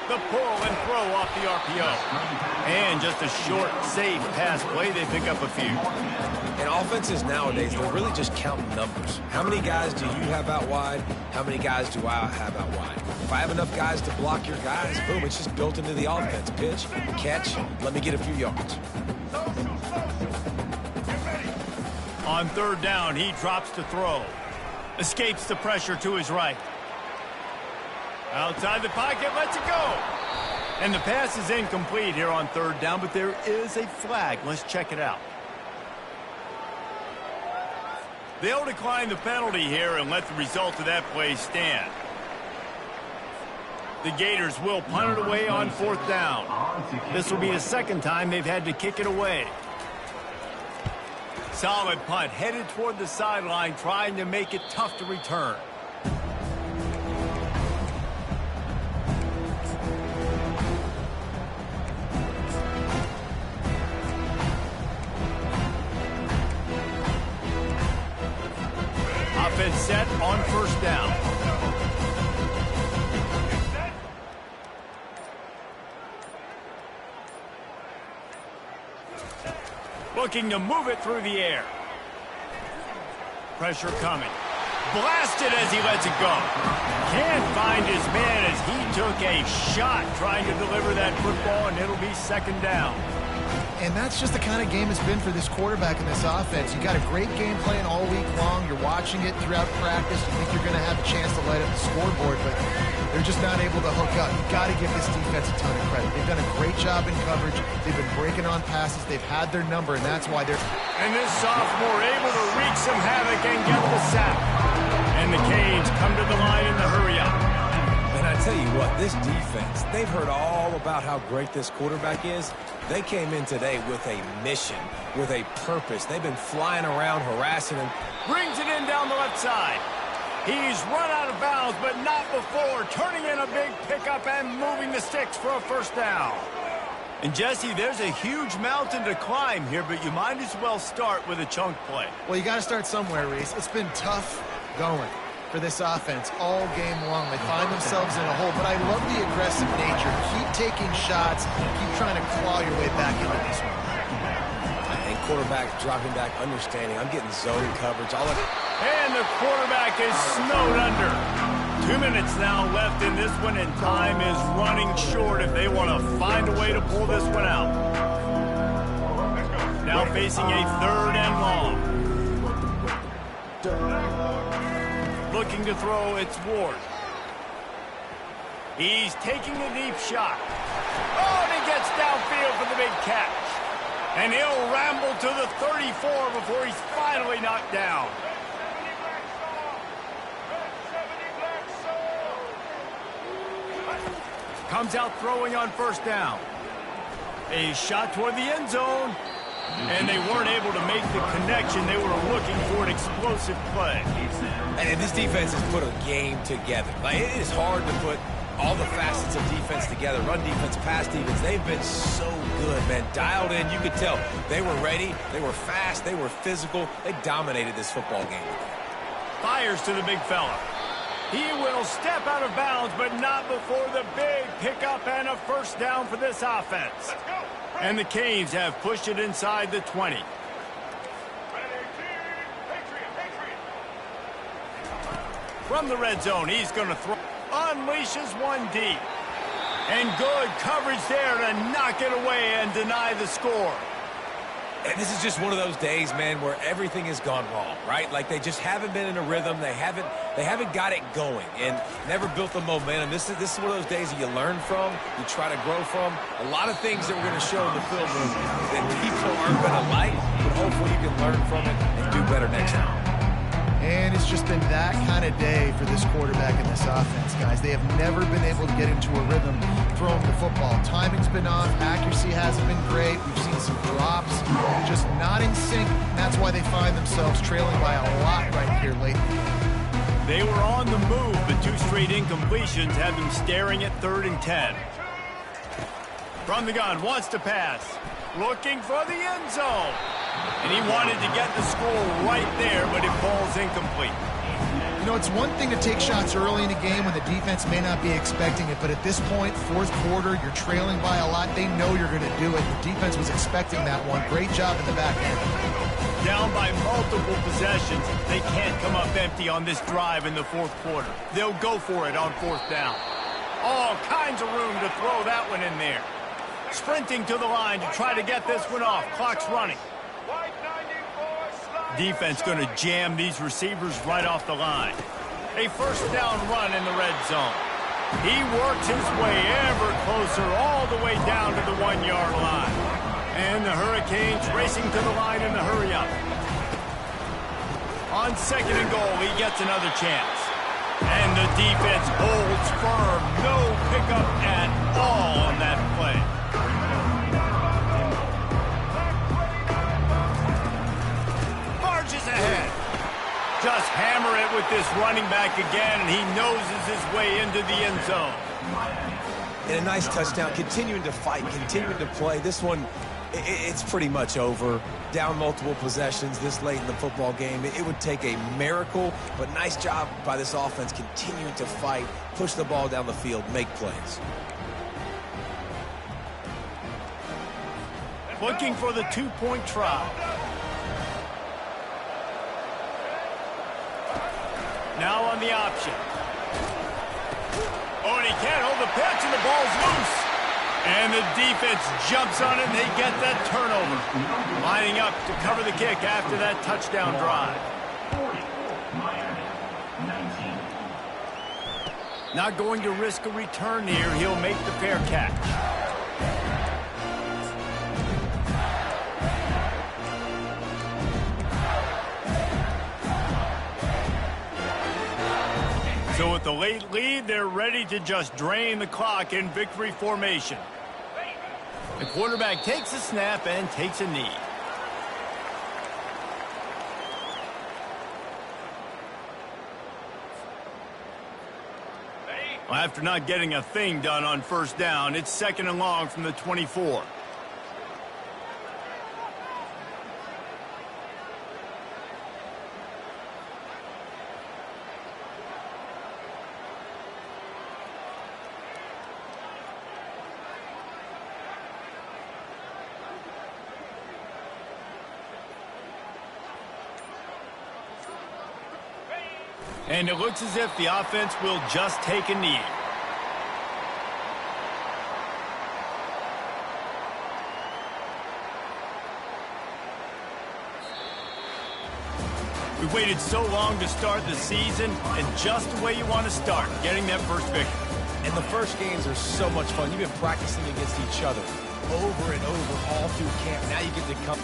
The pull and throw off the RPO. And just a short, safe pass play. They pick up a few. And offenses nowadays, they're really just counting numbers. How many guys do you have out wide? How many guys do I have out wide? If I have enough guys to block your guys, boom, it's just built into the offense. Pitch, catch, let me get a few yards. On 3rd down, he drops to throw. Escapes the pressure to his right. Outside the pocket, lets it go. And the pass is incomplete here on 3rd down, but there is a flag. Let's check it out. They'll decline the penalty here and let the result of that play stand. The Gators will punt it away on 4th down. This will be the 2nd time they've had to kick it away. Solid punt, headed toward the sideline, trying to make it tough to return. Offense set on 1st down. Looking to move it through the air. Pressure coming. Blasted as he lets it go. Can't find his man as he took a shot trying to deliver that football, and it'll be 2nd down. And that's just the kind of game it's been for this quarterback in this offense. You got a great game plan all week long. You're watching it throughout practice. You think you're going to have a chance to light up the scoreboard, but they're just not able to hook up. You've got to give this defense a ton of credit. They've done a great job in coverage. They've been breaking on passes. They've had their number, and that's why they're... And this sophomore able to wreak some havoc and get the sack. And the Canes come to the line in the hurry-up. And I tell you what, this defense, they've heard all about how great this quarterback is. They came in today with a mission, with a purpose. They've been flying around, harassing him. Brings it in down the left side. He's run out of bounds, but not before. Turning in a big pickup and moving the sticks for a 1st down. And, Jesse, there's a huge mountain to climb here, but you might as well start with a chunk play. Well, you got to start somewhere, Reese. It's been tough going for this offense all game long. They find themselves in a hole, but I love the aggressive nature. Keep taking shots. Keep trying to claw your way back into this one. And quarterback dropping back, understanding. I'm getting zone coverage. And the quarterback is snowed under. 2 minutes now left in this one, and time is running short if they want to find a way to pull this one out. Now facing a 3rd and long. Looking to throw, it's Ward. He's taking a deep shot. Oh, and he gets downfield for the big catch. And he'll ramble to the 34 before he's finally knocked down. Comes out throwing on first down. A shot toward the end zone. And they weren't able to make the connection. They were looking for an explosive play. And this defense has put a game together. Like, it is hard to put all the facets of defense together. Run defense, pass defense. They've been so good, man. Dialed in. You could tell they were ready. They were fast. They were physical. They dominated this football game. Fires to the big fella. He will step out of bounds, but not before the big pickup and a first down for this offense. And the Canes have pushed it inside the 20. From the red zone, he's going to throw. Unleashes one deep. And good coverage there to knock it away and deny the score. And this is just one of those days, man, where everything has gone wrong, right? Like, they just haven't been in a rhythm. They haven't got it going and never built the momentum. This is one of those days that you learn from, you try to grow from. A lot of things that we're going to show in the film room that people aren't going to like, but hopefully you can learn from it and do better next time. And it's just been that kind of day for this quarterback and this offense, guys. They have never been able to get into a rhythm throwing the football. Timing's been off. Accuracy hasn't been great. We've seen some drops, just not in sync. And that's why they find themselves trailing by a lot right here lately. They were on the move, but two straight incompletions had them staring at 3rd and 10. From the gun, wants to pass. Looking for the end zone. And he wanted to get the score right there, but it falls incomplete. You know, it's one thing to take shots early in a game when the defense may not be expecting it, but at this point, 4th quarter, you're trailing by a lot. They know you're going to do it. The defense was expecting that one. Great job in the back end. Down by multiple possessions, they can't come up empty on this drive in the 4th quarter. They'll go for it on 4th down. All kinds of room to throw that one in there. Sprinting to the line to try to get this one off. Clock's running. Defense going to jam these receivers right off the line. A first down run in the red zone. He works his way ever closer all the way down to the 1-yard line. And the Hurricanes racing to the line in the hurry-up. On 2nd and goal, he gets another chance. And the defense holds firm. No pickup at all on that play. Marches ahead. Just hammer it with this running back again, and he noses his way into the end zone. And a nice touchdown, continuing to fight, continuing to play. This one, it's pretty much over. Down multiple possessions this late in the football game. It would take a miracle, but nice job by this offense continuing to fight, push the ball down the field, make plays. Looking for the 2-point try. Now on the option. Oh, and he can't hold the pitch, and the ball's loose. And the defense jumps on it, and they get that turnover. Lining up to cover the kick after that touchdown drive. 40, Miami, 19. Not going to risk a return here. He'll make the fair catch. So with the late lead, they're ready to just drain the clock in victory formation. The quarterback takes a snap and takes a knee. Well, after not getting a thing done on first down, it's 2nd and long from the 24. And it looks as if the offense will just take a knee. We waited so long to start the season, and just the way you want to start, getting that first victory. And the first games are so much fun. You've been practicing against each other over and over all through camp. Now you get to come.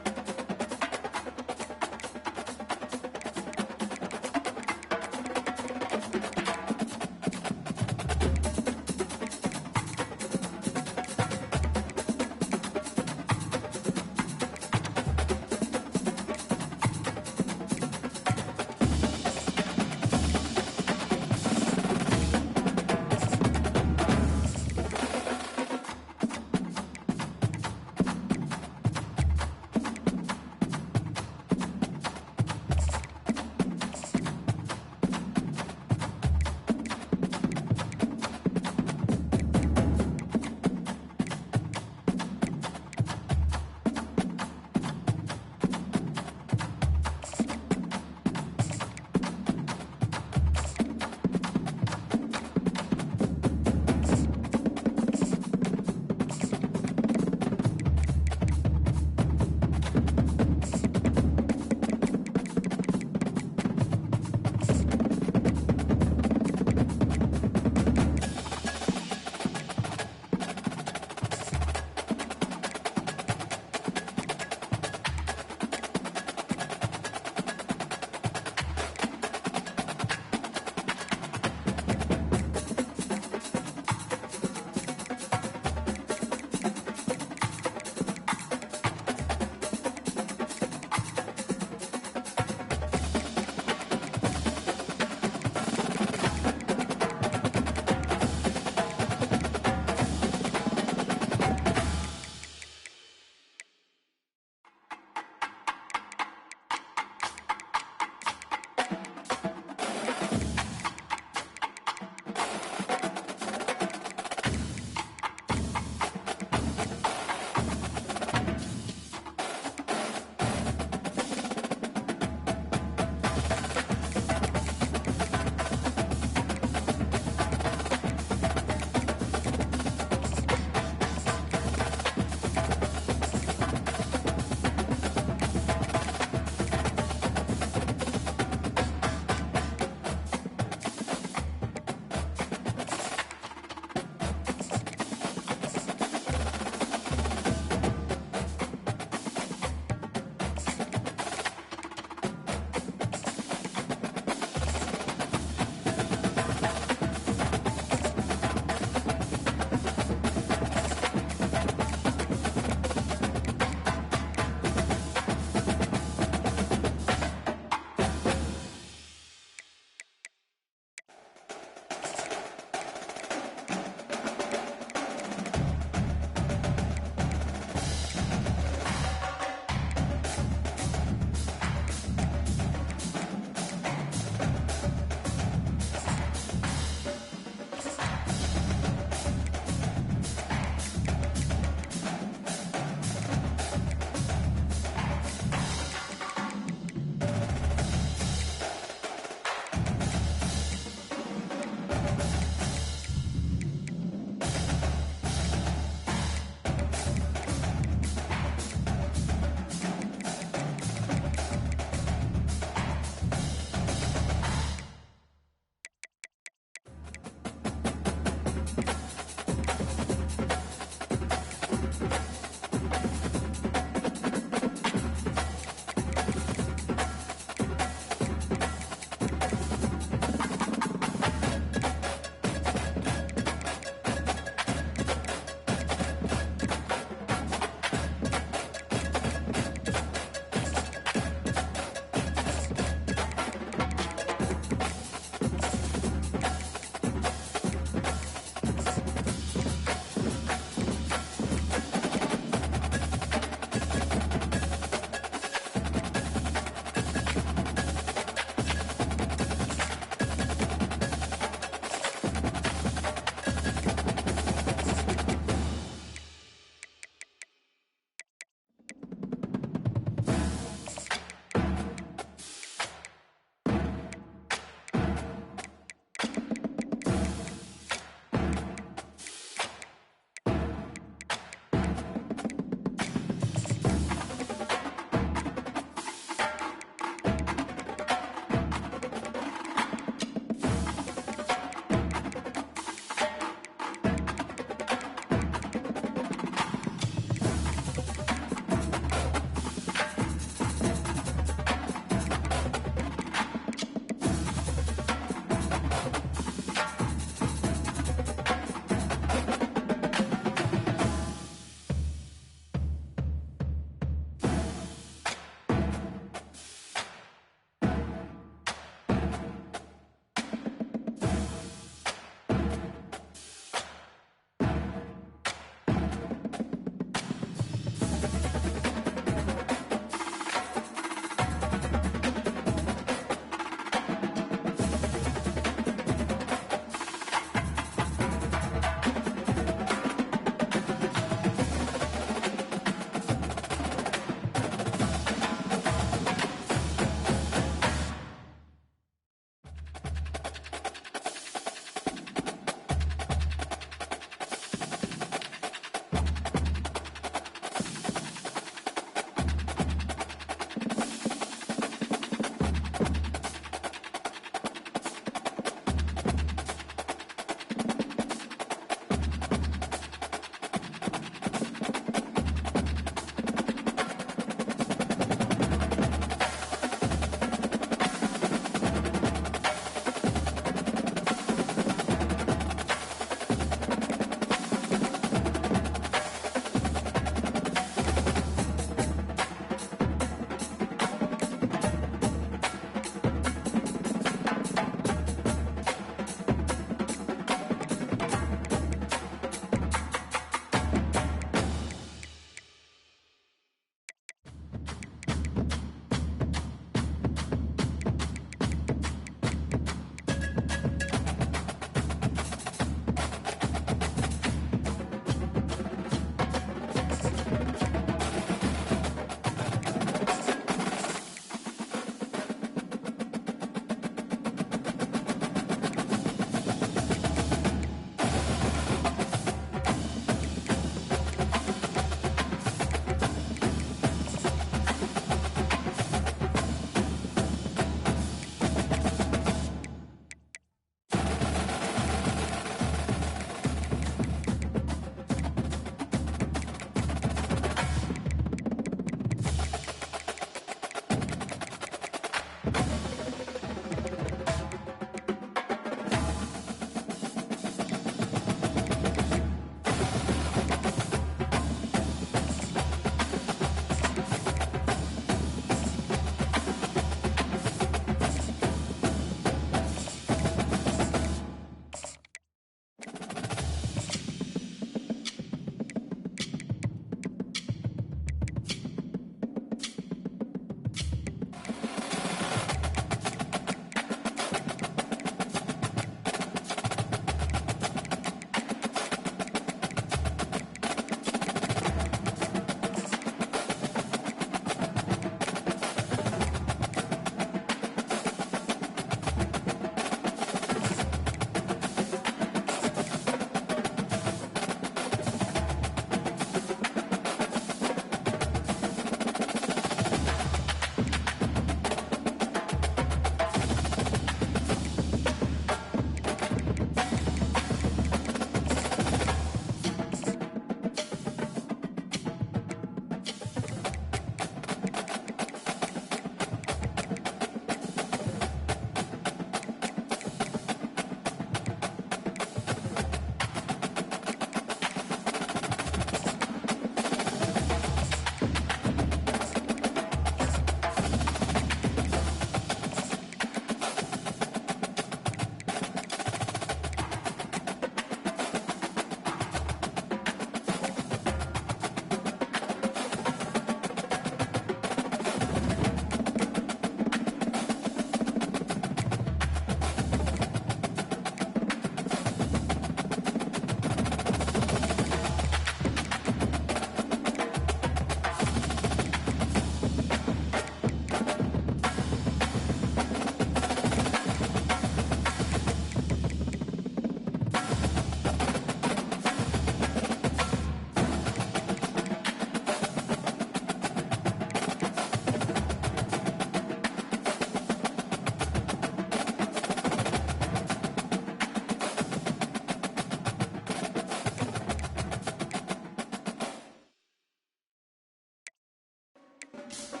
Gators.